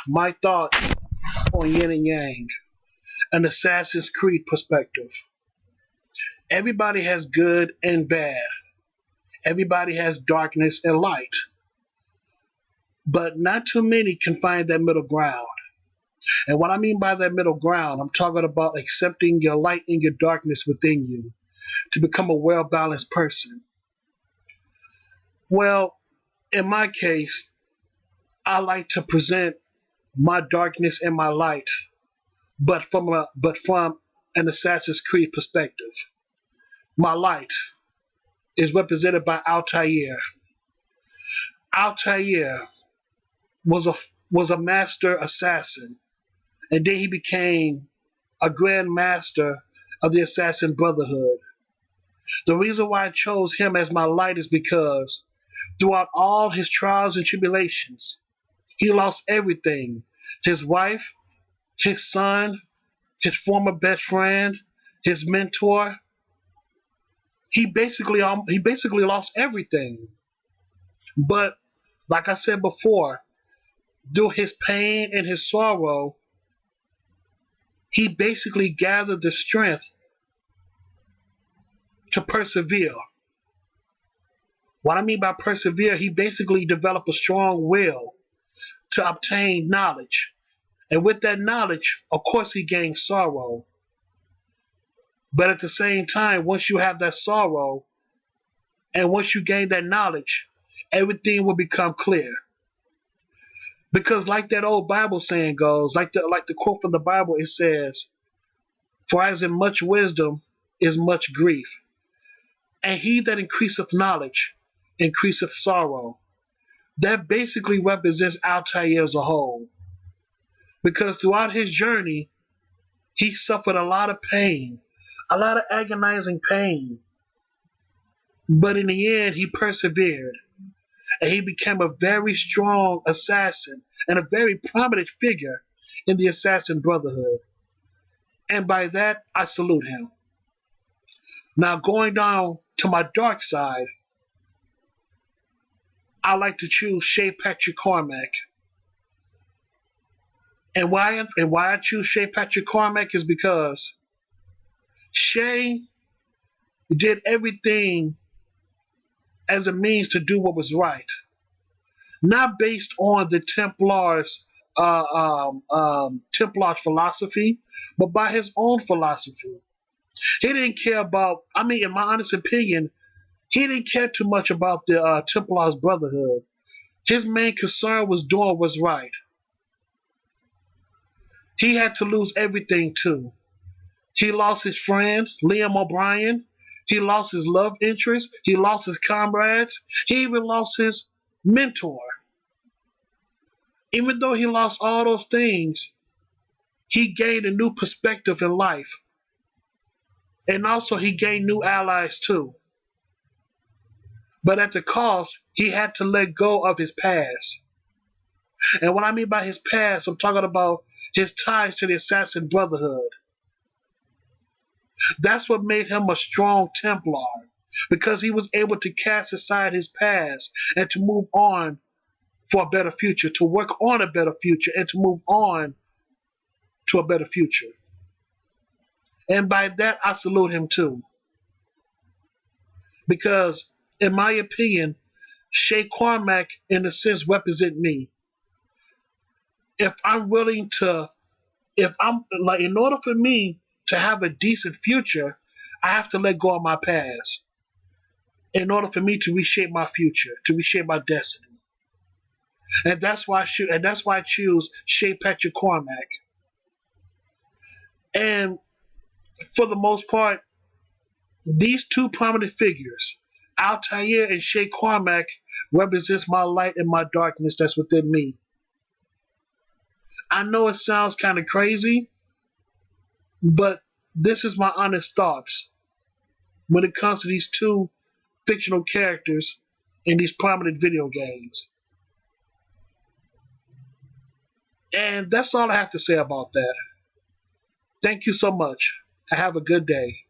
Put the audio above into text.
My thought on Yin and Yang, an Assassin's Creed perspective. Everybody has good and bad. Everybody has darkness and light. But not too many can find that middle ground. And what I mean by that middle ground, I'm talking about accepting your light and your darkness within you to become a well balanced person. Well, in my case, I like to present my darkness and my light, but from an Assassin's Creed perspective. My light is represented by Altair. Altair was a was a master assassin, and then he became a grand master of the Assassin Brotherhood. The reason why I chose him as my light is because throughout all his trials and tribulations, he lost everything: his wife, his son, his former best friend, his mentor. He basically lost everything. But like I said before, through his pain and his sorrow, he basically gathered the strength to persevere. What I mean by persevere, he basically developed a strong will to obtain knowledge. And with that knowledge, of course, he gained sorrow. But at the same time, once you have that sorrow and once you gain that knowledge, everything will become clear. Because like that old Bible saying goes, like the quote from the Bible, it says, "For as in much wisdom is much grief, and he that increaseth knowledge increaseth sorrow." That basically represents Altair as a whole. Because throughout his journey, he suffered a lot of pain, a lot of agonizing pain. But in the end, he persevered. And he became a very strong assassin and a very prominent figure in the Assassin Brotherhood. And by that, I salute him. Now, going down to my dark side, I like to choose Shay Patrick Cormack. And why I choose Shay Patrick Cormack is because Shay did everything as a means to do what was right, not based on the Templars philosophy, but by his own philosophy. He didn't care about. I mean, in my honest opinion, he didn't care too much about the Templars Brotherhood. His main concern was doing what's right. He had to lose everything too. He lost his friend, Liam O'Brien. He lost his love interest. He lost his comrades. He even lost his mentor. Even though he lost all those things, he gained a new perspective in life. And also he gained new allies too. But at the cost, he had to let go of his past. And what I mean by his past, I'm talking about his ties to the Assassin Brotherhood. That's what made him a strong Templar, because he was able to cast aside his past and to move on for a better future, to work on a better future, and to move on to a better future. And by that, I salute him too. Because, in my opinion, Shay Cormack, in a sense, represent me. If I'm willing to, if I'm like, in order for me to have a decent future, I have to let go of my past in order for me to reshape my future, to reshape my destiny. And that's why I choose Shay Patrick Cormack. And for the most part, these two prominent figures, Altair and Shay Cormack, represents my light and my darkness that's within me. I know it sounds kind of crazy, but this is my honest thoughts when it comes to these two fictional characters in these prominent video games. And that's all I have to say about that. Thank you so much. Have a good day.